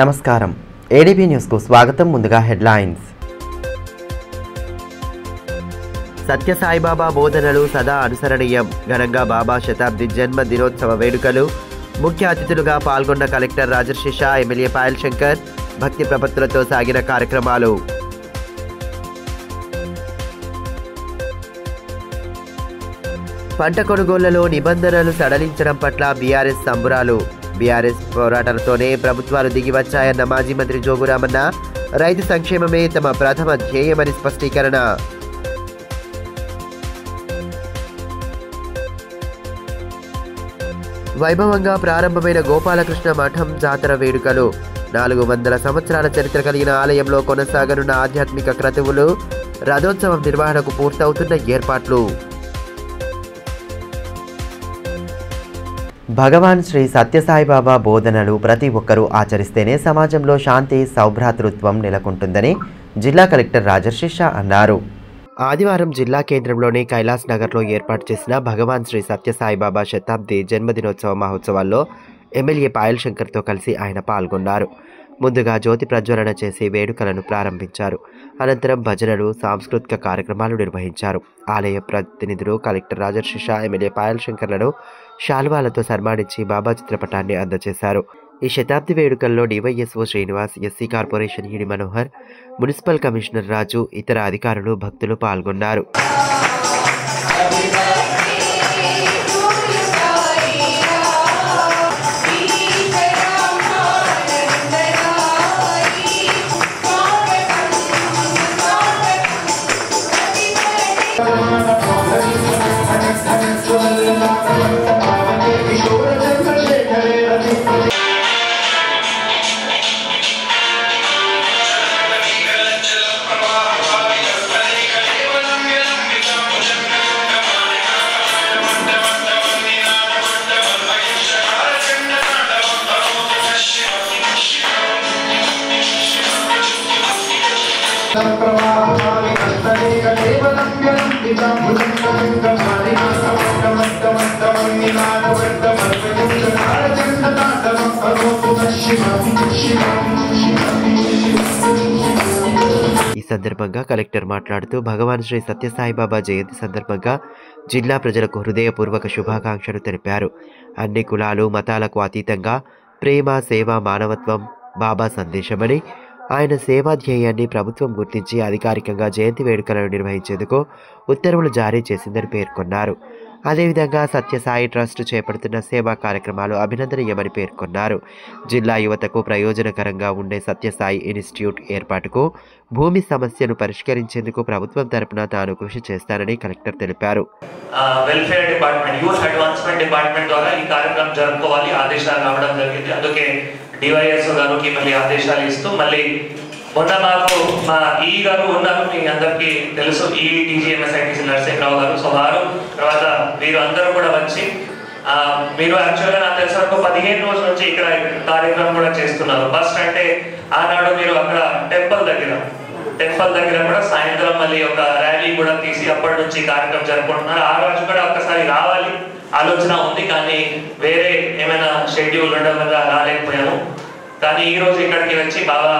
నమస్కారం ఏడీబీ న్యూస్కు స్వాగతం. ముందుగా హెడ్లైన్స్. సత్యసాయిబాబా బోధనలు సదా అనుసరణీయం. ఘనంగా బాబా శతాబ్ది జన్మ దినోత్సవ వేడుకలు. ముఖ్య అతిథులుగా పాల్గొన్న కలెక్టర్ రాజర్షి షా, ఎమ్మెల్యే పాయల్ శంకర్. భక్తి ప్రపత్తులతో సాగిన కార్యక్రమాలు. పంట కొనుగోళ్లలో నిబంధనలు సడలించడం పట్ల బీఆర్ఎస్ సంబురాలు. బీఆర్ఎస్ పోరాటాలతోనే ప్రభుత్వాలు దిగి వచ్చాయన్న మాజీ మంత్రి జోగురామన్న. రైతు సంక్షేమమే తమ ప్రథమ ధ్యేయమని స్పష్టీకరణ. వైభవంగా ప్రారంభమైన గోపాలకృష్ణ మఠం జాతర వేడుకలు. 400 సంవత్సరాల చరిత్ర కలిగిన ఆలయంలో కొనసాగనున్న ఆధ్యాత్మిక క్రతువులు. రథోత్సవం నిర్వహణకు పూర్తవుతున్న ఏర్పాట్లు. భగవాన్ శ్రీ సత్యసాయిబాబా బోధనలు ప్రతి ఒక్కరూ ఆచరిస్తేనే సమాజంలో శాంతి, సౌభ్రాతృత్వం నెలకొంటుందని జిల్లా కలెక్టర్ రాజర్షి షా అన్నారు. ఆదివారం జిల్లా కేంద్రంలోని కైలాస్ నగర్లో ఏర్పాటు చేసిన భగవాన్ శ్రీ సత్యసాయిబాబా శతాబ్ది జన్మదినోత్సవ మహోత్సవాల్లో ఎమ్మెల్యే పాయల్ శంకర్తో కలిసి ఆయన పాల్గొన్నారు. ముందుగా జ్యోతి ప్రజ్వలన చేసి వేడుకలను ప్రారంభించారు. అనంతరం భజనలు, సాంస్కృతిక కార్యక్రమాలు నిర్వహించారు. ఆలయ ప్రతినిధులు కలెక్టర్ రాజర్షి షా, ఎమ్మెల్యే పాయల్ శంకర్లను శాల్వాలతో సన్మానించి బాబా చిత్రపటాన్ని అందజేశారు. ఈ శతాబ్ది వేడుకల్లో డివైఎస్ఓ శ్రీనివాస్, ఎస్సీ కార్పొరేషన్ ఈడి మనోహర్, మున్సిపల్ కమిషనర్ రాజు, ఇతర అధికారులు, భక్తులు పాల్గొన్నారు. ఈ సందర్భంగా కలెక్టర్ మాట్లాడుతూ భగవాన్ శ్రీ సత్యసాయిబాబా జయంతి సందర్భంగా జిల్లా ప్రజలకు హృదయపూర్వక శుభాకాంక్షలు తెలిపారు. అన్ని కులాలు, మతాలకు అతీతంగా ప్రేమ, సేవ, మానవత్వం బాబా సందేశమని, ఆయన సేవా ధ్యేయాన్ని ప్రభుత్వం గుర్తించి అధికారికంగా జయంతి వేడుకలను నిర్వహించేందుకు ఉత్తర్వులు జారీ చేసిందని పేర్కొన్నారు. అదేవిధంగా సత్యసాయి ట్రస్ట్ చేపడుతున్న సేవా కార్యక్రమాలు అభినందనీయమని పేర్కొన్నారు. జిల్లా యువతకు ప్రయోజనకరంగా ఉండే సత్యసాయి ఇన్స్టిట్యూట్ ఏర్పాటుకు, భూమి సమస్యను పరిష్కరించేందుకు ప్రభుత్వం తరపున తాను కృషి చేస్తానని కలెక్టర్ తెలిపారు. Welfare department, youth advancement department ద్వారా ఈ కార్యక్రమం జరుపుకోవాలి ఆదేశాలు రావడం జరిగింది. అందుకే డివైఎస్ఓ గారికి మళ్ళీ ఆదేశాలు ఇస్తూ, మళ్ళీ మొన్న మాకు మా ఈ గారు ఉన్నారు, మీ అందరికీ తెలుసు, ఈ టీజీఎంఎస్ఐటీసీ నరసింహరావు గారు. సో వారు తర్వాత వీరు అందరూ కూడా వచ్చి మీరు యాక్చువల్గా నాకు తెలిసిన ఒక 15 రోజుల నుంచి ఇక్కడ కార్యక్రమం కూడా చేస్తున్నారు. ఫస్ట్ అంటే ఆనాడు మీరు అక్కడ టెంపుల్ దగ్గర కూడా సాయంత్రం మళ్ళీ ఒక ర్యాలీ కూడా తీసి అప్పటి నుంచి కార్యక్రమం జరుపుకుంటున్నారు. ఆ రోజు కూడా ఒక్కసారి రావాలి ఆలోచన ఉంది, కానీ వేరే ఏమైనా షెడ్యూల్ ఉండడం వల్ల రాలేకపోయాము. కానీ ఈ రోజు ఇక్కడికి వచ్చి బాబా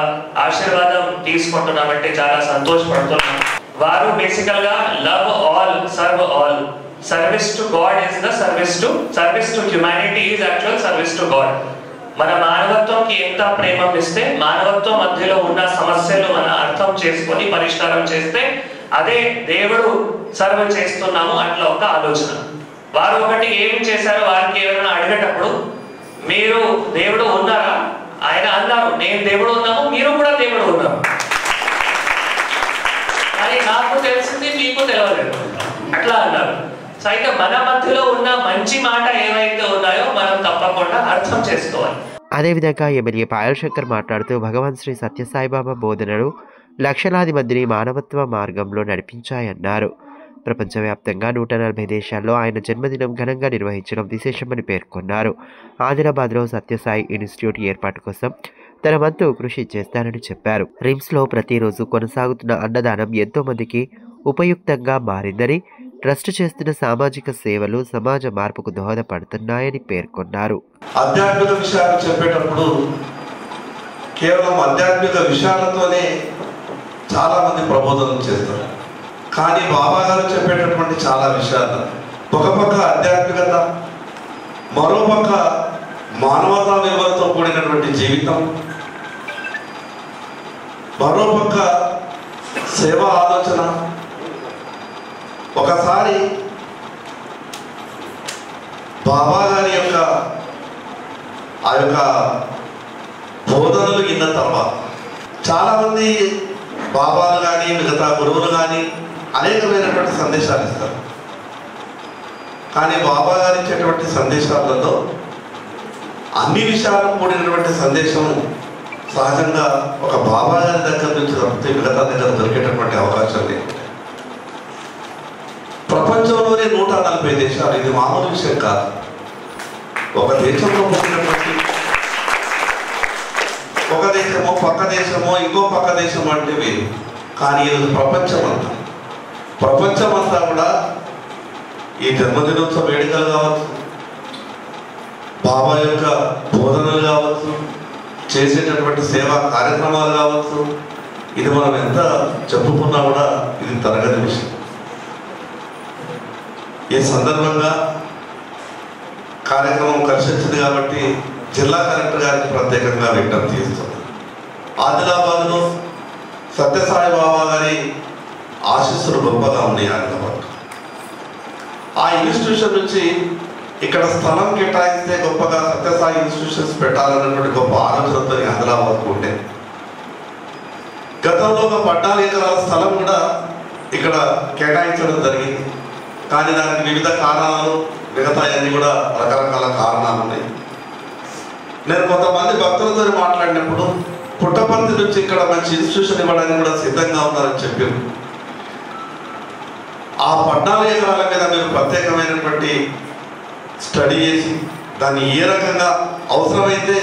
ఆశీర్వాదం తీసుకుంటున్నామంటే చాలా సంతోషపడుతున్నాం. వారు బేసికల్ గా love all, serve all. Service to God is the service to humanity is actual service to God. మన మానవత్వంకి ఎంత ప్రేమ ఇస్తే, మానవత్వం మధ్యలో ఉన్న సమస్యలు మన అర్థం చేసుకొని పరిష్కారం చేస్తే అదే దేవుడు సర్వ్ చేస్తున్నాము అట్లా ఒక ఆలోచన. వారు ఒకటి ఏం చేశారో వారికి ఏమైనా అడిగేటప్పుడు మీరు దేవుడు ఉన్నారా, ఆయన అన్నారు నేను దేవుడు ఉన్నాము, మీరు కూడా దేవుడు ఉన్నారు. కానీ నాకు తెలిసింది మీకు తెలియలేదు అట్లా అన్నారు. సో అయితే మన మధ్యలో ఉన్న మంచి మాట ఏవైతే ఉన్నాయో మనం తప్పకుండా అర్థం చేసుకోవాలి. అదేవిధంగా ఎమ్మెల్యే పాయల్ శంకర్ మాట్లాడుతూ భగవాన్ శ్రీ సత్యసాయిబాబా బోధనలు లక్షలాది మందిని మానవత్వ మార్గంలో నడిపించాయన్నారు. ప్రపంచవ్యాప్తంగా 140 దేశాల్లో ఆయన జన్మదినం ఘనంగా నిర్వహించడం విశేషమని పేర్కొన్నారు. ఆదిలాబాద్లో సత్యసాయి ఇన్స్టిట్యూట్ ఏర్పాటు కోసం తన వంతు కృషి చేస్తానని చెప్పారు. రిమ్స్లో ప్రతిరోజు కొనసాగుతున్న అన్నదానం ఎంతో మందికి ఉపయుక్తంగా మారిందని, ట్రస్ట్ చేస్తున్న సామాజిక సేవలు సమాజ మార్పుకు దోహదపడుతున్నాయని పేర్కొన్నారు. ఆధ్యాత్మిక విషయాలు చెప్పేటప్పుడు కేవలం ఆధ్యాత్మిక విషయాలతోనే చాలామంది ప్రబోధనం చేస్తారు. కానీ బాబా గారు చెప్పేటటువంటి చాలా విషయాలు, ఒక పక్క ఆధ్యాత్మికత, మరో పక్క మానవతా విలువలతో కూడినటువంటి జీవితం, మరో పక్క సేవా ఆలోచన. ఒకసారి బాబా గారి యొక్క ఆ యొక్క బోధనలు విన్న తర్వాత చాలామంది బాబాలు కానీ మిగతా గురువులు కానీ అనేకమైనటువంటి సందేశాలు ఇస్తారు. కానీ బాబా గారు ఇచ్చేటువంటి సందేశాలలో అన్ని విషయాలకు కూడినటువంటి సందేశం సహజంగా ఒక బాబా గారి దగ్గర నుంచి తప్పితే మిగతా దగ్గర దొరికేటటువంటి అవకాశం లేదు. ప్రపంచంలోనే 140 దేశాలు, ఇది మామూలు విషయం కాదు. ఒక దేశంలో పుట్టినటువంటి ఒక దేశమో పక్క దేశమో ఇంకో పక్క దేశం అంటే వేరు. కానీ ఇది ప్రపంచమంతా కూడా ఈ జన్మదినోత్సవ వేడుకలు కావచ్చు, బాబా యొక్క బోధనలు కావచ్చు, చేసేటటువంటి సేవా కార్యక్రమాలు కావచ్చు, ఇది మనం ఎంత చెప్పుకున్నా కూడా ఇది తరగని విషయం. ఈ సందర్భంగా కార్యక్రమం కలిసి వచ్చింది కాబట్టి జిల్లా కలెక్టర్ గారికి ప్రత్యేకంగా విజ్ఞప్తి చేస్తుంది. ఆదిలాబాద్లో సత్యసాయి బాబా గారి ఆశీస్సులు గొప్పగా ఉన్నాయి. ఆ ఇన్స్టిట్యూషన్ నుంచి ఇక్కడ స్థలం కేటాయిస్తే గొప్పగా సత్యసాయి ఇన్స్టిట్యూషన్స్ పెట్టాలన్నటువంటి గొప్ప ఆలోచనతో ఆదిలాబాద్కు ఉండే. గతంలో ఒక 14 ఎకరాల స్థలం కూడా ఇక్కడ కేటాయించడం జరిగింది. కానీ దానికి వివిధ కారణాలు, మిగతా అన్ని కూడా రకరకాల కారణాలు ఉన్నాయి. నేను కొంతమంది భక్తులతో మాట్లాడినప్పుడు పుట్టపర్తి నుంచి ఇక్కడ మంచి ఇన్స్టిట్యూషన్ ఇవ్వడానికి కూడా సిద్ధంగా ఉన్నారని చెప్పారు. ఆ 14 ఎకరాల మీద మీరు ప్రత్యేకమైనటువంటి స్టడీ చేసి దాన్ని ఏ రకంగా అవసరమైతే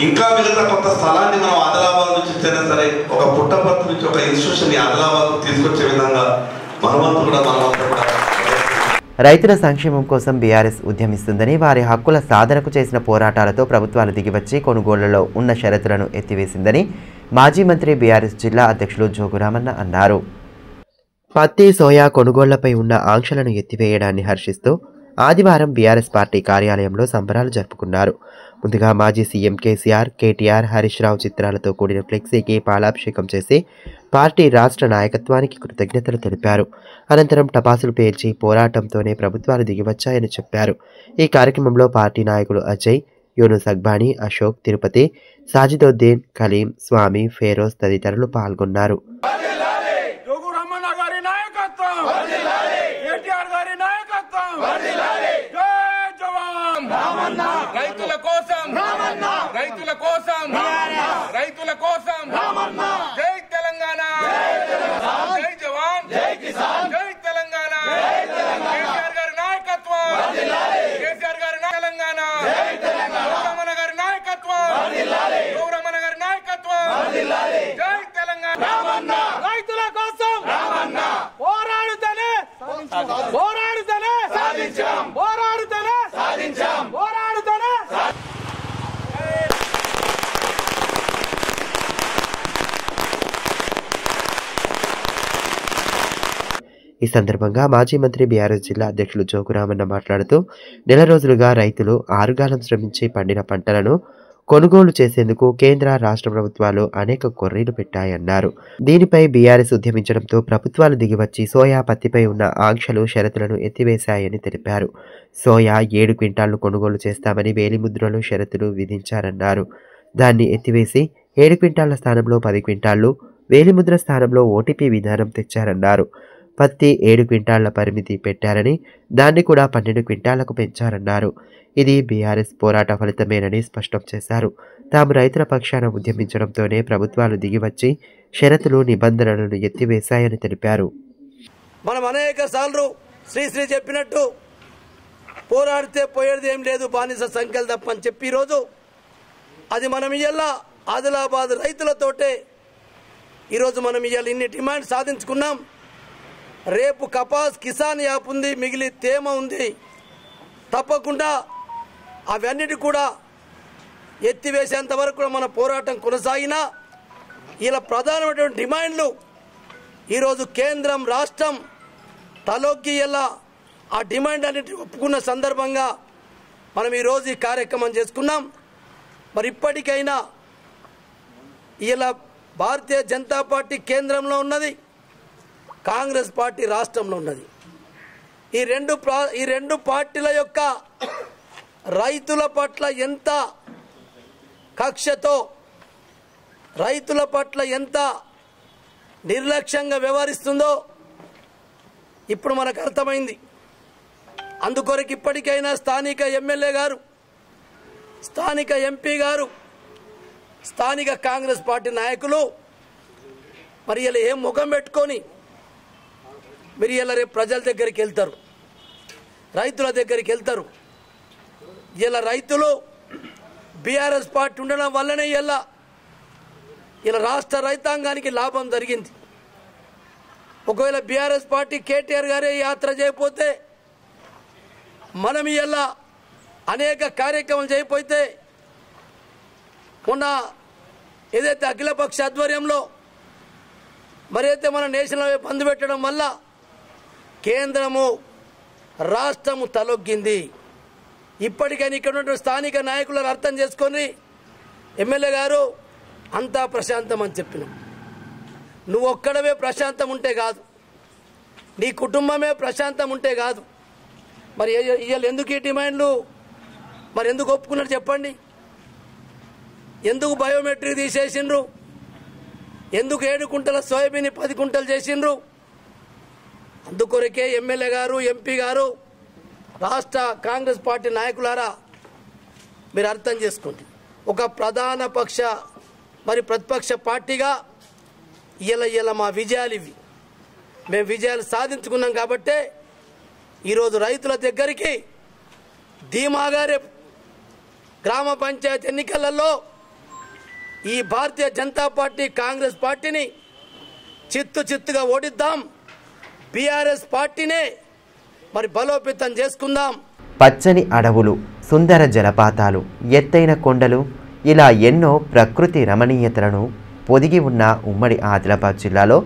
ఇంకా మిగతా కొంత స్థలాన్ని మనం ఆదిలాబాద్ నుంచి ఇచ్చినా సరే ఒక పుట్టపర్తి నుంచి ఒక ఇన్స్టిట్యూషన్ ఆదిలాబాద్ తీసుకొచ్చే విధంగా మనమంతా కూడా రైతుల సంక్షేమం కోసం బీఆర్ఎస్ ఉద్యమిస్తుందని, వారి హక్కుల సాధనకు చేసిన పోరాటాలతో ప్రభుత్వాలు దిగివచ్చి కొనుగోళ్లలో ఉన్న షరతులను ఎత్తివేసిందని మాజీ మంత్రి బీఆర్ఎస్ జిల్లా అధ్యక్షులు జోగురామన్న అన్నారు. పత్తి, సోయా కొనుగోళ్లపై ఉన్న ఆంక్షలను ఎత్తివేయడాన్ని హర్షిస్తూ ఆదివారం బీఆర్ఎస్ పార్టీ కార్యాలయంలో సంబరాలు జరుపుకున్నారు. ముందుగా మాజీ సీఎం కేసీఆర్, కేటీఆర్, హరీష్ రావు చిత్రాలతో కూడిన ఫ్లెక్సీకి పాలాభిషేకం చేసి పార్టీ రాష్ట్ర నాయకత్వానికి కృతజ్ఞతలు తెలిపారు. అనంతరం టపాసులు పేల్చి పోరాటంతోనే ప్రభుత్వాలు దిగివచ్చాయని చెప్పారు. ఈ కార్యక్రమంలో పార్టీ నాయకులు అజయ్, యూనుస్ అక్బానీ, అశోక్, తిరుపతి, సాజిదోద్దీన్, కలీం, స్వామి, ఫేరోజ్ తదితరులు పాల్గొన్నారు. రైతుల కోసం జై తెలంగాణ, జై జవాన్, జై కిసాన్, జై తెలంగాణ. కేసీఆర్ గారి నాయకత్వం, కేసీఆర్ గారి తెలంగాణ, గౌరమ్మన గారి నాయకత్వం, గౌరమ్మన గారి నాయకత్వం, జై తెలంగాణ. రైతుల కోసం పోరాడుతూనే సాధించాం, పోరాడుతూనే సాధించాం, పోరాడుతూనే. ఈ సందర్భంగా మాజీ మంత్రి బీఆర్ఎస్ జిల్లా అధ్యక్షులు జోగురామన్న మాట్లాడుతూ, నెల రోజులుగా రైతులు ఆరుగాలం శ్రమించి పండిన పంటలను కొనుగోలు చేసేందుకు కేంద్ర రాష్ట్ర ప్రభుత్వాలు అనేక కొర్రీలు పెట్టాయన్నారు. దీనిపై బీఆర్ఎస్ ఉద్యమించడంతో ప్రభుత్వాలు దిగివచ్చి సోయా, పత్తిపై ఉన్న ఆంక్షలు, షరతులను ఎత్తివేశాయని తెలిపారు. సోయా 7 క్వింటాళ్లు కొనుగోలు చేస్తామని వేలిముద్రలో షరతులు విధించారన్నారు. దాన్ని ఎత్తివేసి 7 క్వింటాళ్ల స్థానంలో 10 క్వింటాళ్లు, వేలిముద్ర స్థానంలో ఓటీపీ విధానం తెచ్చారన్నారు. పత్తి 7 క్వింటాళ్ల పరిమితి పెట్టారని దాన్ని కూడా 12 క్వింటాళ్లకు పెంచారన్నారు. ఇది బీఆర్ఎస్ పోరాట ఫలితమేనని స్పష్టం చేశారు. తాము రైతుల పక్షాన ఉద్యమించడంతోనే ప్రభుత్వాలు దిగివచ్చి షరతులు, నిబంధనలను ఎత్తివేశాయని తెలిపారు. మనం అనేక సార్లు శ్రీశ్రీ చెప్పినట్టు పోరాడితే పోయేది ఏం లేదు, బానిస సంఖ్యలు తప్పని చెప్పి ఈరోజు అది మనం ఇయ్యాల ఆదిలాబాద్ రైతులతోటే ఈరోజు మనం ఇయ్యాల ఇన్ని డిమాండ్ సాధించుకున్నాం. రేపు కపాస్ కిసాన్ యాప్ ఉంది, మిగిలి తేమ ఉంది. తప్పకుండా అవన్నిటి కూడా ఎత్తివేసేంత వరకు కూడా మన పోరాటం కొనసాగినా ఇలా ప్రధానమైనటువంటి డిమాండ్లు ఈరోజు కేంద్రం రాష్ట్రం తలొగ్గి ఇలా ఆ డిమాండ్ అన్నిటి ఒప్పుకున్న సందర్భంగా మనం ఈరోజు ఈ కార్యక్రమం చేసుకున్నాం. మరి ఇప్పటికైనా ఇలా భారతీయ జనతా పార్టీ కేంద్రంలో ఉన్నది, కాంగ్రెస్ పార్టీ రాష్ట్రంలో ఉన్నది. ఈ రెండు పార్టీల యొక్క రైతుల పట్ల ఎంత కక్షతో, రైతుల పట్ల ఎంత నిర్లక్ష్యంగా వ్యవహరిస్తుందో ఇప్పుడు మనకు అర్థమైంది. అందుకొరకు ఇప్పటికైనా స్థానిక ఎమ్మెల్యే గారు, స్థానిక ఎంపీ గారు, స్థానిక కాంగ్రెస్ పార్టీ నాయకులు మరి ఇలా ఏం ముఖం పెట్టుకొని మీరు ఇలా రేపు ప్రజల దగ్గరికి వెళ్తారు, రైతుల దగ్గరికి వెళ్తారు. ఇలా రైతులు బీఆర్ఎస్ పార్టీ ఉండడం వల్లనే ఇలా రాష్ట్ర రైతాంగానికి లాభం జరిగింది. ఒకవేళ బీఆర్ఎస్ పార్టీ కేటీఆర్ గారే యాత్ర చేయకపోతే, మనం ఇలా అనేక కార్యక్రమాలు చేయకపోతే, మొన్న ఏదైతే అఖిలపక్ష ఆధ్వర్యంలో మరి అయితే మన నేషనల్ బంద్ పెట్టడం వల్ల కేంద్రము రాష్ట్రము తలొగ్గింది. ఇప్పటికైనా ఇక్కడ ఉన్న స్థానిక నాయకులను అర్థం చేసుకొని ఎమ్మెల్యే గారు అంతా ప్రశాంతం అని చెప్పినాం. నువ్వు ఒక్కడవే ప్రశాంతం ఉంటే కాదు, నీ కుటుంబమే ప్రశాంతం ఉంటే కాదు. మరి ఇవాళ ఎందుకు ఈ డిమాండ్లు మరి ఎందుకు ఒప్పుకున్నారు చెప్పండి? ఎందుకు బయోమెట్రిక్ తీసేసిండ్రు? ఎందుకు 7 కుంటల సోయాబీన్ 10 కుంటలు చేసిండ్రు? అందుకొరకే ఎమ్మెల్యే గారు, ఎంపీ గారు, రాష్ట్ర కాంగ్రెస్ పార్టీ నాయకులారా మీరు అర్థం చేసుకోండి. ఒక ప్రధాన పక్ష మరి ప్రతిపక్ష పార్టీగా ఇలా మా విజయాలు ఇవి. మేము విజయాలు సాధించుకున్నాం కాబట్టే ఈరోజు రైతుల దగ్గరికి ధీమాగా రేపు గ్రామ పంచాయతీ ఎన్నికలలో ఈ భారతీయ జనతా పార్టీ కాంగ్రెస్ పార్టీని చిత్తుగా ఓడిద్దాం, బీఆర్ఎస్ పార్టీనే మరి బలోపేతం చేసుకుందాం. పచ్చని అడవులు, సుందర జలపాతాలు, ఎత్తైన కొండలు, ఇలా ఎన్నో ప్రకృతి రమణీయతలను పొదిగి ఉన్న ఉమ్మడి ఆదిలాబాద్ జిల్లాలో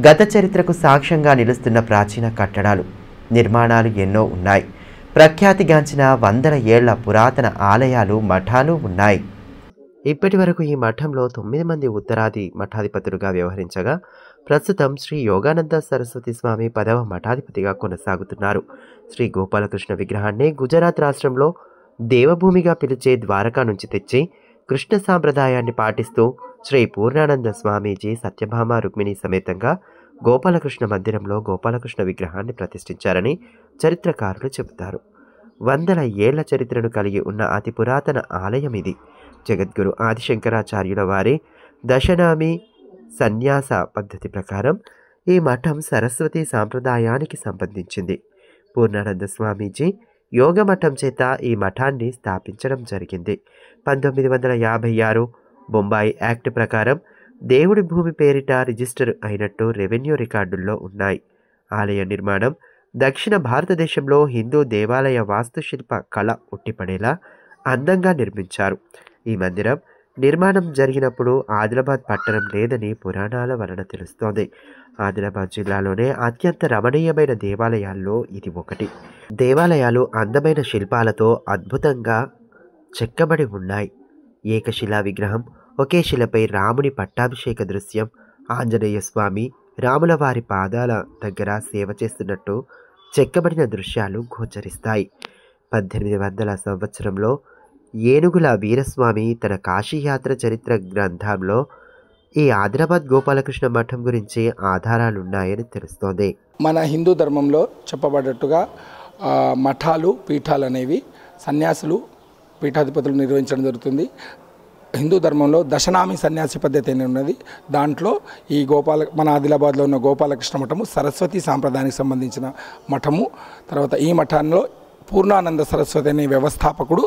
గత చరిత్రకు సాక్ష్యంగా నిలుస్తున్న ప్రాచీన కట్టడాలు, నిర్మాణాలు ఎన్నో ఉన్నాయి. ప్రఖ్యాతిగాంచిన వందల ఏళ్ల పురాతన ఆలయాలు, మఠాలు ఉన్నాయి. ఇప్పటి వరకు ఈ మఠంలో 9 మంది ఉత్తరాది మఠాధిపతులుగా వ్యవహరించగా ప్రస్తుతం శ్రీ యోగానంద సరస్వతి స్వామి 10వ మఠాధిపతిగా కొనసాగుతున్నారు. శ్రీ గోపాలకృష్ణ విగ్రహాన్ని గుజరాత్ రాష్ట్రంలో దేవభూమిగా పిలిచే ద్వారకా నుంచి తెచ్చి కృష్ణ సాంప్రదాయాన్ని పాటిస్తూ శ్రీ పూర్ణానంద స్వామీజీ సత్యభామ రుక్మిణి సమేతంగా గోపాలకృష్ణ మందిరంలో గోపాలకృష్ణ విగ్రహాన్ని ప్రతిష్ఠించారని చరిత్రకారులు చెబుతారు. వందల ఏళ్ల చరిత్రను కలిగి ఉన్న అతి పురాతన ఆలయం ఇది. జగద్గురు ఆదిశంకరాచార్యుల వారి దశనామి సన్యాస పద్ధతి ప్రకారం ఈ మఠం సరస్వతి సాంప్రదాయానికి సంబంధించింది. పూర్ణానంద స్వామీజీ యోగ మఠం చేత ఈ మఠాన్ని స్థాపించడం జరిగింది. 1956 బొంబాయి యాక్ట్ ప్రకారం దేవుడి భూమి పేరిట రిజిస్టర్ అయినట్టు రెవెన్యూ రికార్డుల్లో ఉన్నాయి. ఆలయ నిర్మాణం దక్షిణ భారతదేశంలో హిందూ దేవాలయ వాస్తుశిల్ప కళ ఉట్టిపడేలా అందంగా నిర్మించారు. ఈ మందిరం నిర్మాణం జరిగినప్పుడు ఆదిలాబాద్ పట్టణం లేదని పురాణాల వలన తెలుస్తోంది. ఆదిలాబాద్ జిల్లాలోనే అత్యంత రమణీయమైన దేవాలయాల్లో ఇది ఒకటి. దేవాలయాలు అందమైన శిల్పాలతో అద్భుతంగా చెక్కబడి ఉన్నాయి. ఏకశిలా విగ్రహం, ఒకే శిలపై రాముని పట్టాభిషేక దృశ్యం, ఆంజనేయ స్వామి రాముల వారి పాదాల దగ్గర సేవ చేస్తున్నట్టు చెక్కబడిన దృశ్యాలు గోచరిస్తాయి. 1800 సంవత్సరంలో ఏనుగుల వీరస్వామి తన కాశీయాత్ర చరిత్ర గ్రంథంలో ఈ ఆదిలాబాద్ గోపాలకృష్ణ మఠం గురించి ఆధారాలున్నాయని తెలుస్తోంది. మన హిందూ ధర్మంలో చెప్పబడ్డట్టుగా మఠాలు, పీఠాలు అనేవి సన్యాసులు, పీఠాధిపతులు నిర్వహించడం జరుగుతుంది. హిందూ ధర్మంలో దశనామి సన్యాసి పద్ధతి అని ఉన్నది. దాంట్లో ఈ మన ఆదిలాబాద్లో ఉన్న గోపాలకృష్ణ మఠము సరస్వతి సాంప్రదాయానికి సంబంధించిన మఠము. తర్వాత ఈ మఠంలో పూర్ణానంద సరస్వతి అనే వ్యవస్థాపకుడు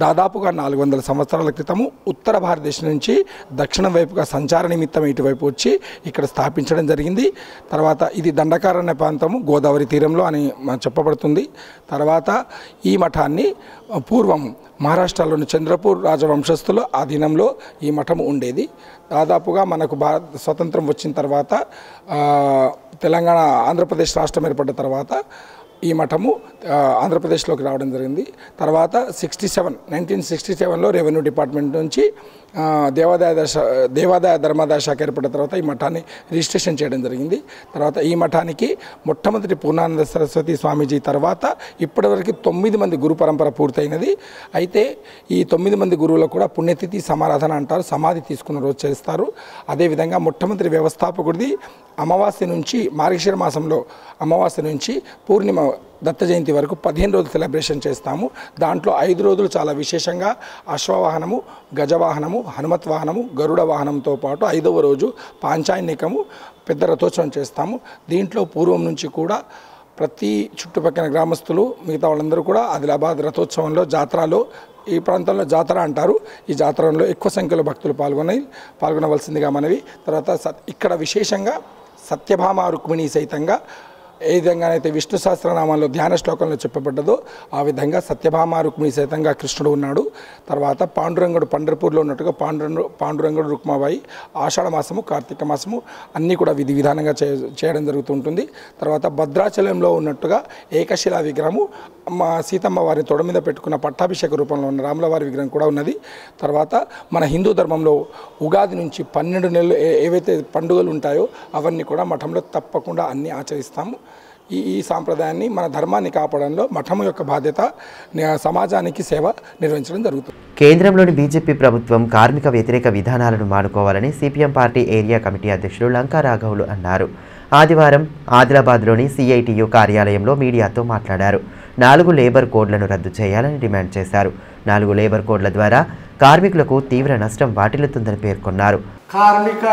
దాదాపుగా 400 సంవత్సరాల క్రితము ఉత్తర భారతదేశం నుంచి దక్షిణం వైపుగా సంచార నిమిత్తం ఇటువైపు వచ్చి ఇక్కడ స్థాపించడం జరిగింది. తర్వాత ఇది దండకారణ్య ప్రాంతము గోదావరి తీరంలో అని చెప్పబడుతుంది. తర్వాత ఈ మఠాన్ని పూర్వం మహారాష్ట్రలోని చంద్రపూర్ రాజవంశస్థుల ఆధీనంలో ఈ మఠం ఉండేది. దాదాపుగా మనకు స్వతంత్రం వచ్చిన తర్వాత తెలంగాణ ఆంధ్రప్రదేశ్ రాష్ట్రం ఏర్పడ్డ తర్వాత ఈ మఠము ఆంధ్రప్రదేశ్లోకి రావడం జరిగింది. తర్వాత 1967లో రెవెన్యూ డిపార్ట్మెంట్ నుంచి దేవాదాయ ధర్మాదాయ శాఖ ఏర్పడిన తర్వాత ఈ మఠాన్ని రిజిస్ట్రేషన్ చేయడం జరిగింది. తర్వాత ఈ మఠానికి మొట్టమొదటి పూర్ణానంద సరస్వతి స్వామీజీ తర్వాత ఇప్పటివరకు 9 మంది గురు పరంపర పూర్తయినది. అయితే ఈ 9 మంది గురువులకు కూడా పుణ్యతిథి సమారాధన అంటారు, సమాధి తీసుకున్న రోజు చేస్తారు. అదేవిధంగా మొట్టమొదటి వ్యవస్థాపకుడిది అమావాస్య నుంచి మార్గశిర మాసంలో అమావాస్య నుంచి పూర్ణిమ దత్త జయంతి వరకు 15 రోజులు సెలబ్రేషన్ చేస్తాము. దాంట్లో 5 రోజులు చాలా విశేషంగా అశ్వవాహనము, గజవాహనము, హనుమత్ వాహనము, గరుడ వాహనంతో పాటు 5వ రోజు పాంచాయనికము పెద్ద రథోత్సవం చేస్తాము. దీంట్లో పూర్వం నుంచి కూడా ప్రతి చుట్టుపక్కల గ్రామస్తులు మిగతా వాళ్ళందరూ కూడా ఆదిలాబాద్ రథోత్సవంలో జాతరలో ఈ ప్రాంతంలో జాతర అంటారు. ఈ జాతరలో ఎక్కువ సంఖ్యలో భక్తులు పాల్గొనవలసిందిగా మనవి. తర్వాత ఇక్కడ విశేషంగా సత్యభామ రుక్మిణి సైతంగా ఏ విధంగానైతే విష్ణు సహస్రనామాల్లో ధ్యాన శ్లోకంలో చెప్పబడ్డదో ఆ విధంగా సత్యభామ రుక్మిణి సైతంగా కృష్ణుడు ఉన్నాడు. తర్వాత పాండురంగుడు పండర్పూర్లో ఉన్నట్టుగా పాండురంగుడు రుక్మాబాయి ఆషాఢ మాసము, కార్తీక మాసము అన్నీ కూడా విధి విధానంగా చేయడం జరుగుతుంటుంది. తర్వాత భద్రాచలంలో ఉన్నట్టుగా ఏకశిలా విగ్రహము మా సీతమ్మ వారిని తొడ మీద పెట్టుకున్న పట్టాభిషేక రూపంలో ఉన్న రాముల వారి విగ్రహం కూడా ఉన్నది. తర్వాత మన హిందూ ధర్మంలో ఉగాది నుంచి 12 నెలలు ఏవైతే పండుగలు ఉంటాయో అవన్నీ కూడా మఠంలో తప్పకుండా అన్నీ ఆచరిస్తాము. ఈ సాంప్రదాయాన్ని మన ధర్మాన్ని కాపాడంలో మఠం యొక్క బాధ్యత, సమాజానికి సేవ నిర్వహించడం జరుగుతుంది. కేంద్రంలోని బీజేపీ ప్రభుత్వం కార్మిక వ్యతిరేక విధానాలను మానుకోవాలని సిపిఎం పార్టీ ఏరియా కమిటీ అధ్యక్షులు లంకా రాఘవులు అన్నారు. ఆదివారం ఆదిలాబాద్లోని సిఐటియు కార్యాలయంలో మీడియాతో మాట్లాడారు. 4 లేబర్ కోడ్లను రద్దు చేయాలని డిమాండ్ చేశారు. 4 లేబర్ కోడ్ల ద్వారా కార్మికులకు తీవ్ర నష్టం వాటిల్లుతుందని పేర్కొన్నారు. కార్మిక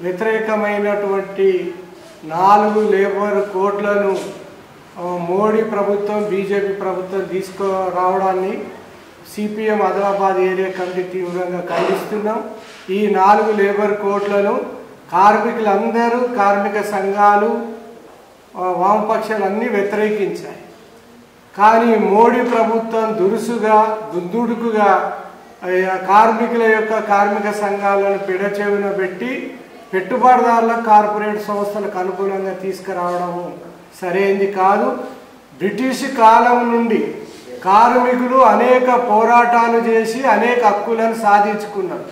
వ్యతిరేకమైనటువంటి 4 లేబర్ కోడ్లను మోడీ ప్రభుత్వం, బీజేపీ ప్రభుత్వం తీసుకురావడాన్ని సిపిఎం ఆదిలాబాద్ ఏరియా కమిటీ తీవ్రంగా ఖండిస్తున్నాం. ఈ 4 లేబర్ కోడ్లను కార్మికులందరూ, కార్మిక సంఘాలు, వామపక్షాలన్నీ వ్యతిరేకించాయి. కానీ మోడీ ప్రభుత్వం దురుసుగా, దుద్దుడుకుగా కార్మికుల యొక్క కార్మిక సంఘాలను పెడచెవిన పెట్టి పెట్టుబడిదారుల కార్పొరేట్ సంస్థలకు అనుకూలంగా తీసుకురావడము సరైనది కాదు. బ్రిటిష్ కాలం నుండి కార్మికులు అనేక పోరాటాలు చేసి అనేక హక్కులను సాధించుకున్నారు.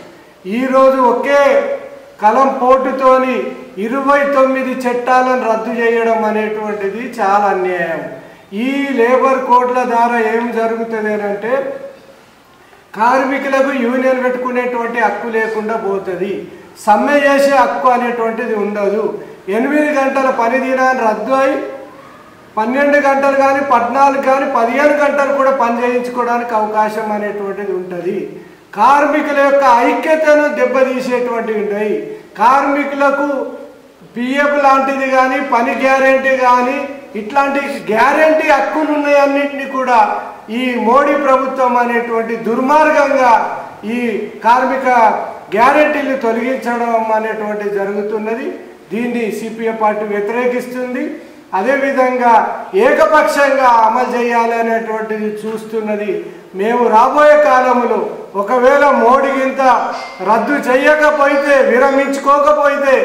ఈరోజు ఒకే కలం పోటుతోని 29 చట్టాలను రద్దు చేయడం అనేటువంటిది చాలా అన్యాయం. ఈ లేబర్ కోడ్ల ద్వారా ఏం జరుగుతుంది అంటే కార్మికులకు యూనియన్ పెట్టుకునేటువంటి హక్కు లేకుండా పోతుంది. సమ్మె చేసే హక్కు అనేటువంటిది ఉండదు. 8 గంటల పని దినాన్ని రద్దు అయి 12 గంటలు కానీ 14 కానీ 15 గంటలు కూడా పని చేయించుకోవడానికి అవకాశం అనేటువంటిది ఉంటుంది. కార్మికుల యొక్క ఐక్యతను దెబ్బతీసేటువంటివి ఉన్నాయి. కార్మికులకు పిఎఫ్ లాంటిది కానీ, పని గ్యారెంటీ కానీ, ఇట్లాంటి గ్యారెంటీ హక్కులు ఉన్నాయన్నింటినీ కూడా ఈ మోడీ ప్రభుత్వం అనేటువంటి దుర్మార్గంగా ఈ కార్మిక గ్యారెంటీలు తొలగించడం అనేటువంటి జరుగుతున్నది. దీన్ని సిపిఎం పార్టీ వ్యతిరేకిస్తుంది. అదేవిధంగా ఏకపక్షంగా అమలు చేయాలి అనేటువంటిది చూస్తున్నది. మేము రాబోయే కాలంలో ఒకవేళ మోడీ ఇంత రద్దు చేయకపోతే, విరమించుకోకపోతే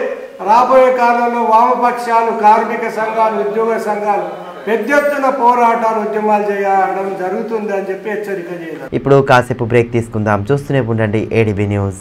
రాబోయే కాలంలో వామపక్షాలు, కార్మిక సంఘాలు, ఉద్యోగ సంఘాలు పెద్ద ఎత్తున పోరాటాలు, ఉద్యమాలు చేయడం జరుగుతుంది అని చెప్పి హెచ్చరిక చేయాలి. ఇప్పుడు కాసేపు బ్రేక్ తీసుకుందాం. చూస్తూనే ఉండండి ADB news.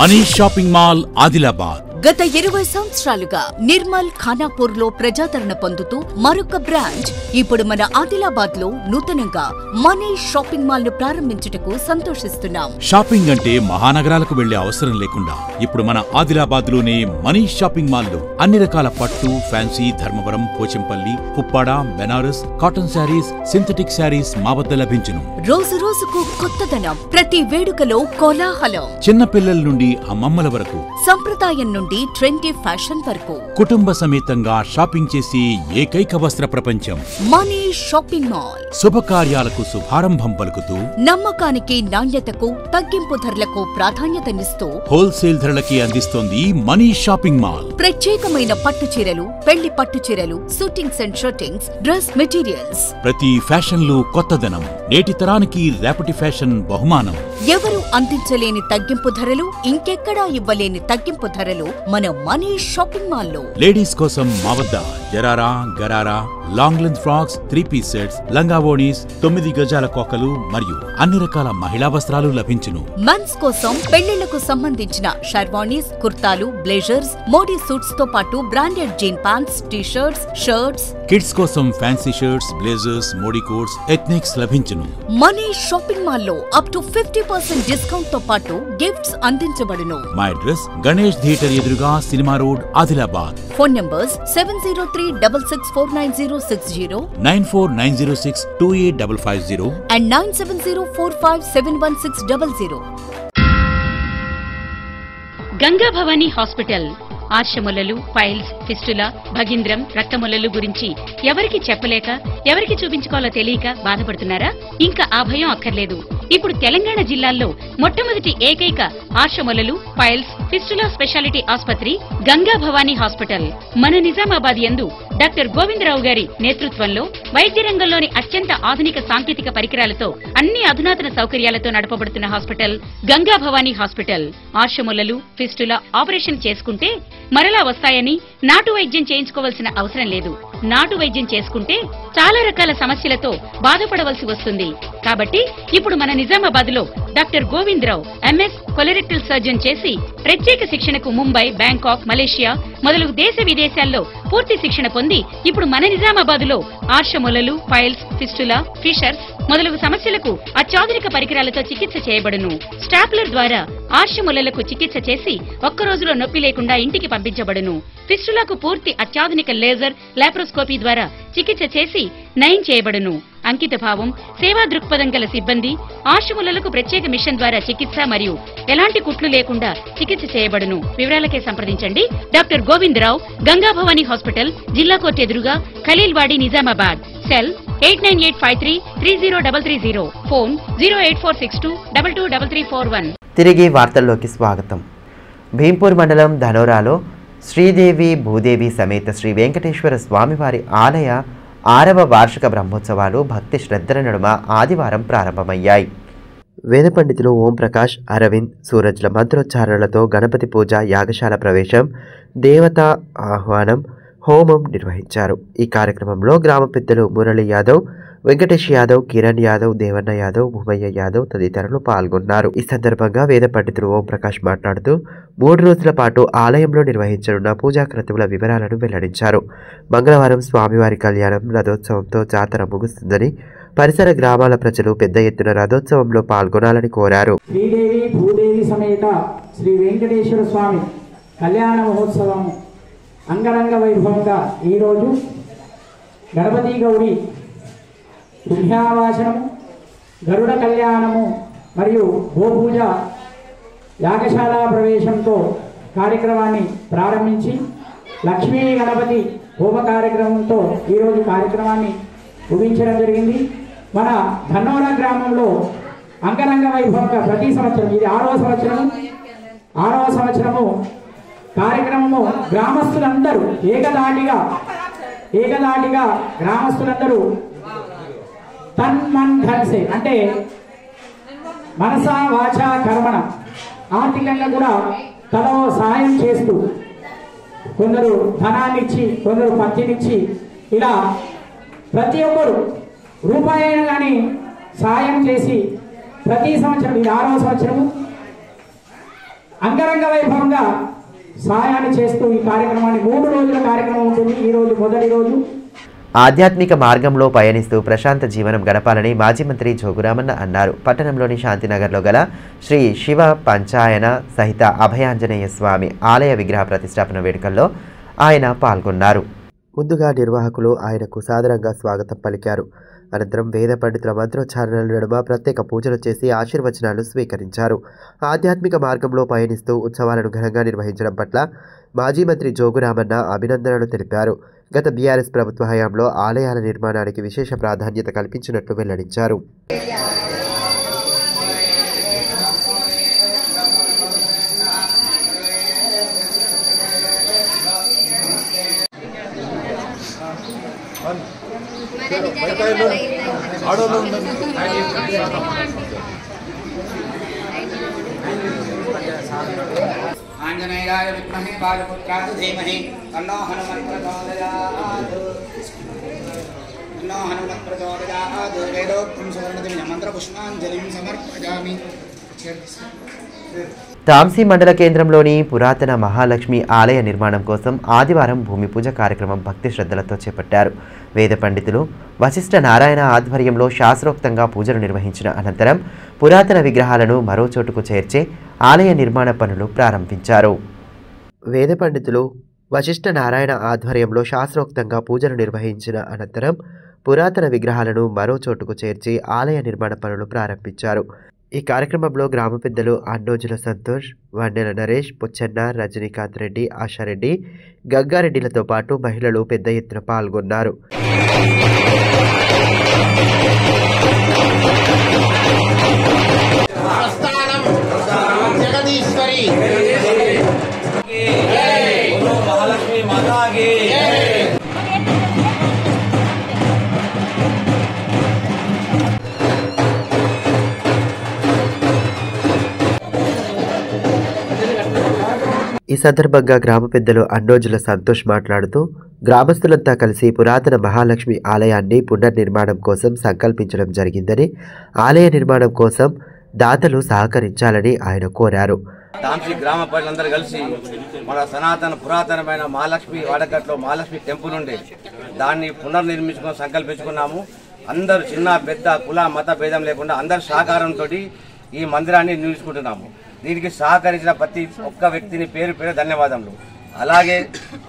Manish shopping mall Adilabad గత 20 సంవత్సరాలుగా నిర్మల్ ఖానాపూర్ లో ప్రజాదరణ పొందుతూ మరొక బ్రాంచ్ ఇప్పుడు మన ఆదిలాబాద్ లో నూతనంగా మనీష్ షాపింగ్ మాల్ ను ప్రారంభించుటకు సంతోషిస్తున్నాం. షాపింగ్ అంటే మహానగరాలకు వెళ్లే అవసరం లేకుండా ఇప్పుడు మన ఆదిలాబాద్ లోనే మనీష్ షాపింగ్ మాల్ లో అన్ని రకాల పట్టు, ఫ్యాన్సీ, ధర్మవరం, పోచంపల్లి, పుప్పాడ, బెనారస్, కాటన్ శారీస్, సింథటిక్ శారీస్ మా వద్ద లభించును. రోజు రోజుకు కొత్తదనం, ప్రతి వేడుకలో కోలాహలం, చిన్న పిల్లల నుండి అమ్మమ్మల వరకు, సంప్రదాయం నుండి నుండి ట్రెండీ ఫ్యాషన్ వరకు కుటుంబ సమేతంగా షాపింగ్ చేసి ఏకైక వస్త్ర ప్రపంచం మనీ షాపింగ్ మాల్. శుభకార్యాలకు శుభారంభం పలుకుతూ నమ్మకానికి, నాణ్యతకు, తగ్గింపు ధరలకు ప్రాధాన్యతనిస్తూ హోల్సేల్ ధరలకి అందిస్తోంది మనీ షాపింగ్ మాల్. ప్రత్యేకమైన పట్టు చీరలు, పెళ్లి పట్టు చీరలు, shootings and shirtings, dress materials. ప్రతి ఫ్యాషన్ లో కొత్తదనం, నేటి తరానికి రేపటి ఫ్యాషన్ బహుమానం. ఎవరు అందించలేని తగ్గింపు ధరలు, ఇంకెక్కడా ఇవ్వలేని తగ్గింపు ధరలు మన మనీ షాపింగ్ మాల్లో. లేడీస్ కోసం మా వద్ద జరారా, gharara, long length frocks, 3-piece sets, లంగావోణీస్, 9 గజాల కోకలు మరియు అన్ని రకాల మహిళా వస్త్రాలు లభించును. మెన్స్ కోసం పెళ్లిళ్లకు సంబంధించిన షర్వాణీస్, కుర్తాలు, బ్లేజర్స్, మోడీ సూట్స్ తో పాటు branded jean pants, t-shirts, shirts. Kids కోసం fancy shirts, blazers, Modi coats, ethnics లభించును. మనీ షాపింగ్ మాల్లో అప్ టు 50% డిస్కౌంట్ తో పాటు గిఫ్ట్స్ అందించబడును. మా అడ్రస్ గణేష్ థియేటర్ ఎదురుగా, cinema road, Adilabad. Phone numbers 70366496060 9490628550 and 9704571600. Ganga Bhavani hospital ఆర్షములలు, పైల్స్, ఫిస్టులా, భగింద్రం, రక్తములలు గురించి ఎవరికి చెప్పలేక, ఎవరికి చూపించుకోవాలో తెలియక బాధపడుతున్నారా? ఇంకా ఆ భయం అక్కర్లేదు. ఇప్పుడు తెలంగాణ జిల్లాల్లో మొట్టమొదటి ఏకైక ఆర్షములలు, పైల్స్, ఫిస్టులా స్పెషాలిటీ ఆసుపత్రి గంగా భవానీ హాస్పిటల్ మన నిజామాబాద్ యందు డాక్టర్ గోవిందరావు గారి నేతృత్వంలో వైద్య రంగంలోని అత్యంత ఆధునిక సాంకేతిక పరికరాలతో, అన్ని అధునాతన సౌకర్యాలతో నడపబడుతున్న హాస్పిటల్ గంగా భవానీ హాస్పిటల్. ఆర్షములలు, ఫిస్టులా ఆపరేషన్ చేసుకుంటే మరలా వస్తాయని నాటు వైద్యం చేయించుకోవాల్సిన అవసరం లేదు. నాటు వైద్యం చేసుకుంటే చాలా రకాల సమస్యలతో బాధపడవలసి వస్తుంది. కాబట్టి ఇప్పుడు మన నిజామాబాద్ లో doctor Govindarao MS colorectal surgeon చేసి ప్రత్యేక శిక్షణకు ముంబై, బ్యాంకాక్, మలేషియా మొదలగు దేశ విదేశాల్లో పూర్తి శిక్షణ పొంది ఇప్పుడు మన నిజామాబాద్ లో ఆర్షములలు, పైల్స్, ఫిస్టులా, ఫిషర్స్ మొదలగు సమస్యలకు అత్యాధునిక పరికరాలతో చికిత్స చేయబడును. స్టాప్లర్ ద్వారా ఆర్షములలకు చికిత్స చేసి ఒక్క రోజులో నొప్పి లేకుండా ఇంటికి పంపించబడును. ఫిస్టులకు పూర్తి అత్యాధునిక లేజర్, లాప్రోస్కోపీ ద్వారా చికిత్స చేసి నయం చేయబడును. అంకిత భావం, సేవా దృక్పథం గల సిబ్బంది, ఆర్షములలకు ప్రత్యేక మిషన్ ద్వారా చికిత్స మరియు ఎలాంటి కుట్లు లేకుండా చికిత్స చేయబడును. వివరాలకే సంప్రదించండి డాక్టర్ గోవిందరావు, గంగా భవానీ హాస్పిటల్, జిల్లా కోర్టు ఎదురుగా, ఖలీల్వాడి, నిజామాబాద్. సెల్ 8985330330. ఫోన్ 08462223341. తిరిగి వార్తల్లోకి స్వాగతం. భీంపూర్ మండలం ధనోరాలో శ్రీదేవి భూదేవి సమేత శ్రీ వెంకటేశ్వర స్వామివారి ఆలయ 6వ వార్షిక బ్రహ్మోత్సవాలు భక్తి శ్రద్ధల నడుమ ఆదివారం ప్రారంభమయ్యాయి. వేద పండితులు ఓం ప్రకాష్, అరవింద్, సూరజ్ల మంత్రోచ్చారణలతో గణపతి పూజ, యాగశాల ప్రవేశం, దేవతా ఆహ్వానం, హోమం నిర్వహించారు. ఈ కార్యక్రమంలో గ్రామ పెద్దలు మురళి యాదవ్, వెంకటేష్ యాదవ్, కిరణ్ యాదవ్, దేవన్న యాదవ్, భూమయ్య యాదవ్ తదితరులు పాల్గొన్నారు. ఈ సందర్భంగా వేద పండితులు ఓం ప్రకాష్ మాట్లాడుతూ 3 రోజుల పాటు ఆలయంలో నిర్వహించనున్న పూజా క్రతువుల వివరాలను వెల్లడించారు. మంగళవారం స్వామివారి కళ్యాణం, రథోత్సవంతో జాతర ముగుస్తుందని, పరిసర గ్రామాల ప్రజలు పెద్ద ఎత్తున రథోత్సవంలో పాల్గొనాలని కోరారు. శ్రీదేవి భూదేవి సమేత శ్రీ వెంకటేశ్వర స్వామి కళ్యాణ మహోత్సవం అంగరంగ వైభవంగా ఈరోజు గణపతి గౌరి పుణ్యావాసనము, గరుడ కళ్యాణము మరియు గోపూజ, యాగశాల ప్రవేశంతో కార్యక్రమాన్ని ప్రారంభించి లక్ష్మీ గణపతి హోమ కార్యక్రమంతో ఈరోజు కార్యక్రమాన్ని ముగించడం జరిగింది. మన ధన్నోరా గ్రామంలో అంగరంగ వైభవంగా ప్రతి సంవత్సరం, ఇది 6వ సంవత్సరము కార్యక్రమము గ్రామస్తులందరూ ఏకదాటిగా గ్రామస్తులందరూ తన్ మన్ ధన్ సే అంటే మనసా వాచ కర్మణ ఆర్థికంగా కూడా తలో సహాయం చేస్తూ, కొందరు ధనాన్నిచ్చి, కొందరు పత్తినిచ్చి, ఇలా ప్రతి ఒక్కరు రూపాయి అయినా కానీ సహాయం చేసి ప్రతి సంవత్సరం, ఇది 6వ సంవత్సరము అంగరంగ వైభవంగా సహాయాన్ని చేస్తూ ఈ కార్యక్రమాన్ని 3 రోజుల కార్యక్రమం ఉంటుంది. ఈ రోజు మొదటి రోజు. ఆధ్యాత్మిక మార్గంలో పయనిస్తూ ప్రశాంత జీవనం గడపాలని మాజీ మంత్రి జోగురామన్న అన్నారు. పట్టణంలోని శాంతినగర్లో గల శ్రీ శివ పంచాయన సహిత అభయాంజనేయ స్వామి ఆలయ విగ్రహ ప్రతిష్టాపన వేడుకల్లో ఆయన పాల్గొన్నారు. ముందుగా నిర్వాహకులు ఆయనకు సాదరంగా స్వాగతం పలికారు. అనంతరం వేద పండితుల మంత్రోచ్చారణల నడుమ ప్రత్యేక పూజలు చేసి ఆశీర్వచనాలు స్వీకరించారు. ఆధ్యాత్మిక మార్గంలో పయనిస్తూ ఉత్సవాలను ఘనంగా నిర్వహించడం పట్ల మాజీ మంత్రి జోగురామన్న అభినందనలు తెలిపారు. గత బీఆర్ఎస్ ప్రభుత్వ హయాంలో ఆలయాల నిర్మాణానికి విశేష ప్రాధాన్యత కల్పించినట్లు వెల్లడించారు. ఆంజనేయాయ విద్మహే బాలపుత్రాయ ధీమహి తన్నో హనుమత్ ప్రచోదయాత్ వేదోక్తం సువర్ణదివ్య మంత్ర పుష్పాంజలిం సమర్పయామి. తాంసీ మండల కేంద్రంలోని పురాతన మహాలక్ష్మి ఆలయ నిర్మాణం కోసం ఆదివారం భూమి పూజ కార్యక్రమం భక్తి శ్రద్ధలతో చేపట్టారు. వేద పండితులు వశిష్ఠ నారాయణ ఆధ్వర్యంలో శాస్త్రోక్తంగా పూజలు నిర్వహించిన అనంతరం పురాతన విగ్రహాలను మరో చోటుకు చేర్చే ఆలయ నిర్మాణ పనులు ప్రారంభించారు. వేద పండితులు వశిష్ఠ నారాయణ ఆధ్వర్యంలో శాస్త్రోక్తంగా పూజలు నిర్వహించిన అనంతరం పురాతన విగ్రహాలను మరో చోటుకు చేర్చి ఆలయ నిర్మాణ పనులు ప్రారంభించారు. ఈ కార్యక్రమంలో గ్రామ పెద్దలు అన్నోజుల సంతోష్, వన్నెల నరేష్, పుచ్చన్న, రజనీకాంత్ రెడ్డి, ఆశారెడ్డి, గంగారెడ్డిలతో పాటు మహిళలు పెద్ద ఎత్తున పాల్గొన్నారు. ఈ సందర్భంగా గ్రామ పెద్దలు అన్నోజుల సంతోష్ మాట్లాడుతూ గ్రామస్తులంతా కలిసి పురాతన మహాలక్ష్మి ఆలయాన్ని పునర్నిర్మాణం కోసం సంకల్పించడం జరిగిందని, ఆలయ నిర్మాణం కోసం దాతలు సహకరించాలని ఆయన కోరారు. తాంసీ గ్రామ ప్రజలందరూ కలిసి మన సనాతన పురాతనమైన మహాలక్ష్మి వాడకట్లో మహాలక్ష్మి టెంపుల్ ఉండే దాన్ని పునర్నిర్మించుకొని సంకల్పించుకున్నాము. అందరూ చిన్న పెద్ద కుల మత భేదం లేకుండా అందరి సహకారంతో ఈ మందిరాన్ని నిర్మించుకుంటున్నాము. దీనికి సహకరించిన ప్రతి ఒక్క వ్యక్తిని పేరు పేరు ధన్యవాదములు. అలాగే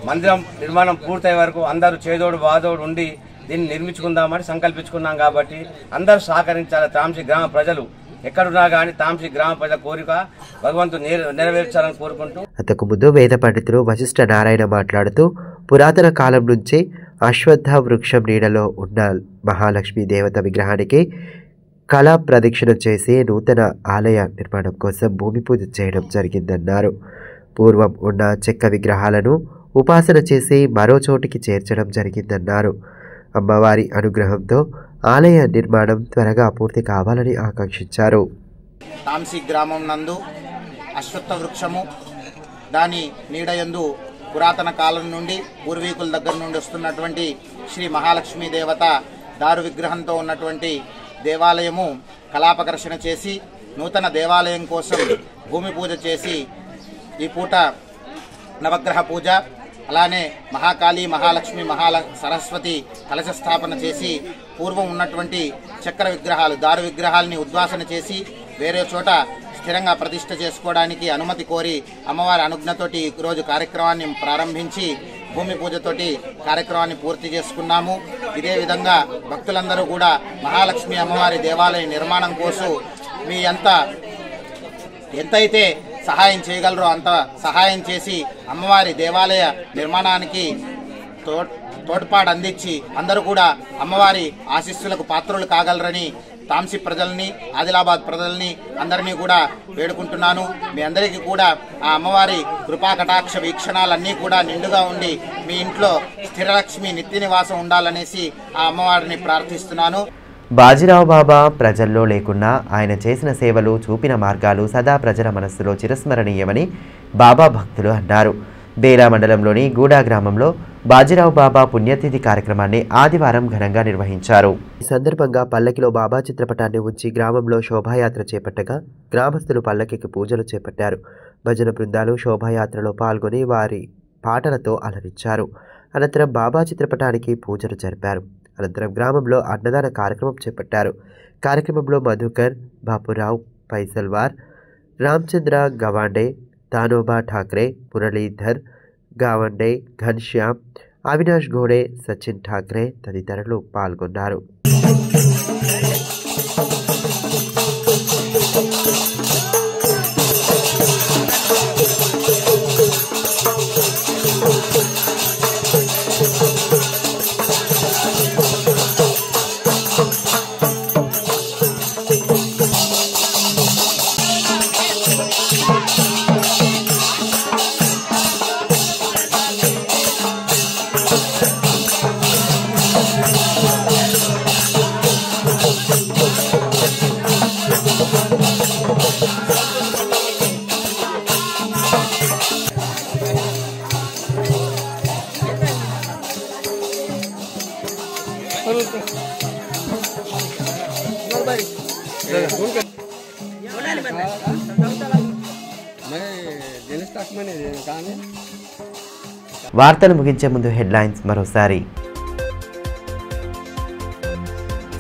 మందిరం నిర్మాణం పూర్తయ్యే వరకు అందరూ చేదోడు వాదోడు ఉండి దీన్ని నిర్మించుకుందామని సంకల్పించుకున్నాం. కాబట్టి అందరూ సహకరించాలి. తాంసీ గ్రామ ప్రజలు ఎక్కడున్నా కానీ తాంసీ గ్రామ ప్రజల కోరిక భగవంతుడు నెరవేర్చాలని కోరుకుంటూ అంతకు ముందు వేద పండితులు వశిష్ఠ నారాయణ మాట్లాడుతూ పురాతన కాలం నుంచి అశ్వత్థ వృక్షం నీడలో ఉన్న మహాలక్ష్మి దేవత విగ్రహానికి కళా ప్రదక్షిణ చేసి నూతన ఆలయ నిర్మాణం కోసం భూమి పూజ చేయడం జరిగిందన్నారు. పూర్వం ఉన్న చెక్క విగ్రహాలను ఉపాసన చేసి మరో చోటికి చేర్చడం జరిగిందన్నారు. అమ్మవారి అనుగ్రహంతో ఆలయ నిర్మాణం త్వరగా పూర్తి కావాలని ఆకాంక్షించారు. తాంసీ గ్రామం నందు అశ్వత్థ వృక్షము దాని నీడయందు పురాతన కాలం నుండి పూర్వీకుల దగ్గర నుండి వస్తున్నటువంటి శ్రీ మహాలక్ష్మి దేవత దారు విగ్రహంతో ఉన్నటువంటి దేవాలయము కళాపకర్షణ చేసి నూతన దేవాలయం కోసం భూమి పూజ చేసి ఈ పూట నవగ్రహ పూజ, అలానే మహాకాళి, మహాలక్ష్మి, సరస్వతి కలశ స్థాపన చేసి పూర్వం ఉన్నటువంటి చక్ర విగ్రహాలు దారు విగ్రహాలని ఉద్వాసన చేసి వేరే చోట స్థిరంగా ప్రతిష్ఠ చేసుకోవడానికి అనుమతి కోరి అమ్మవారి అనుజ్ఞతోటి ఈరోజు కార్యక్రమాన్ని ప్రారంభించి భూమి పూజతోటి కార్యక్రమాన్ని పూర్తి చేసుకున్నాము. ఇదే విధంగా భక్తులందరూ కూడా మహాలక్ష్మి అమ్మవారి దేవాలయ నిర్మాణం కోసం మీ ఎంతైతే సహాయం చేయగలరో అంత సహాయం చేసి అమ్మవారి దేవాలయ నిర్మాణానికి తోడ్పాటు అందించి అందరూ కూడా అమ్మవారి ఆశీస్సులకు పాత్రులు కాగలరని తాంసీ ప్రజల్ని, ఆదిలాబాద్ ప్రజల్ని అందరినీ కూడా వేడుకుంటున్నాను. మీ అందరికీ కూడా ఆ అమ్మవారి కృపా కటాక్ష వీక్షణాలన్నీ కూడా నిండుగా ఉండి మీ ఇంట్లో స్థిరలక్ష్మి నిత్య నివాసం ఉండాలనేసి ఆ అమ్మవారిని ప్రార్థిస్తున్నాను. బాజీరావు బాబా ప్రజల్లో లేకున్నా ఆయన చేసిన సేవలు, చూపిన మార్గాలు సదా ప్రజల మనస్సులో చిరస్మరణీయమని బాబా భక్తులు అన్నారు. బేలా మండలంలోని గూడా గ్రామంలో బాజీరావు బాబా పుణ్యతిథి కార్యక్రమాన్ని ఆదివారం ఘనంగా నిర్వహించారు. ఈ సందర్భంగా పల్లకిలో బాబా చిత్రపటాన్ని ఉంచి గ్రామంలో శోభాయాత్ర చేపట్టగా గ్రామస్తులు పల్లకికి పూజలు చేపట్టారు. భజన బృందాలు శోభాయాత్రలో పాల్గొని వారి పాటలతో అలరించారు. అనంతరం బాబా చిత్రపటానికి పూజలు జరిపారు. అనంతరం గ్రామంలో అన్నదాన కార్యక్రమం చేపట్టారు. కార్యక్రమంలో మధుకర్, బాపురావు, పైసల్వార్, రామచంద్ర గవాండే, तानोबा ठाकरे, मुरलीधर गावंडे, घनश्याम, अविनाश घोड़े, सचिन ठाकरे तदितरुलु पाल्गొన్నారు. వార్తలు ముగించే ముందు హెడ్లైన్స్ మరోసారి.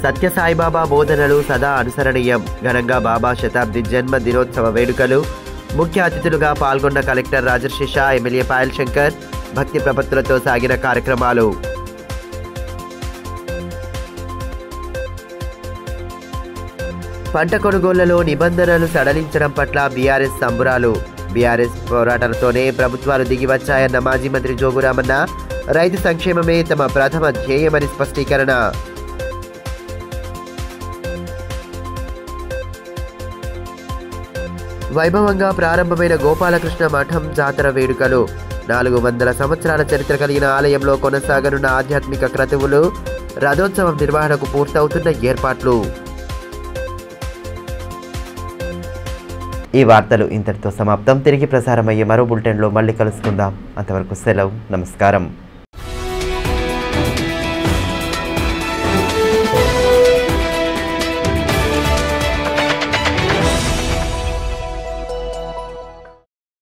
సత్యసాయిబాబా బోధనలు సదా అనుసరణీయం. ఘనంగా బాబా శతాబ్ది జన్మ దినోత్సవ వేడుకలు. ముఖ్య అతిథులుగా పాల్గొన్న కలెక్టర్ రాజర్షి షా, ఎమ్మెల్యే పాయల్ శంకర్. భక్తి ప్రపత్తులతో సాగిన కార్యక్రమాలు. పంట కొనుగోళ్లలో నిబంధనలు సడలించడం పట్ల బీఆర్ఎస్ సంబురాలు. బీఆర్ఎస్ పోరాటాలతోనే ప్రభుత్వాలు దిగి వచ్చాయన్న మాజీ మంత్రి జోగురామన్న. రైతు సంక్షేమమే తమ ప్రథమ ధ్యేయమని స్పష్టీకరణ. వైభవంగా ప్రారంభమైన గోపాలకృష్ణ మఠం జాతర వేడుకలు. 400 సంవత్సరాల చరిత్ర కలిగిన ఆలయంలో కొనసాగనున్న ఆధ్యాత్మిక క్రతువులు. రథోత్సవం నిర్వహణకు పూర్తవుతున్న ఏర్పాట్లు. ఈ వార్తలు ఇంతటితో సమాప్తం. తిరిగి ప్రసారమయ్యే మరో బులెటిన్లో మళ్ళీ కలుసుకుందాం. అంతవరకు సెలవు. నమస్కారం.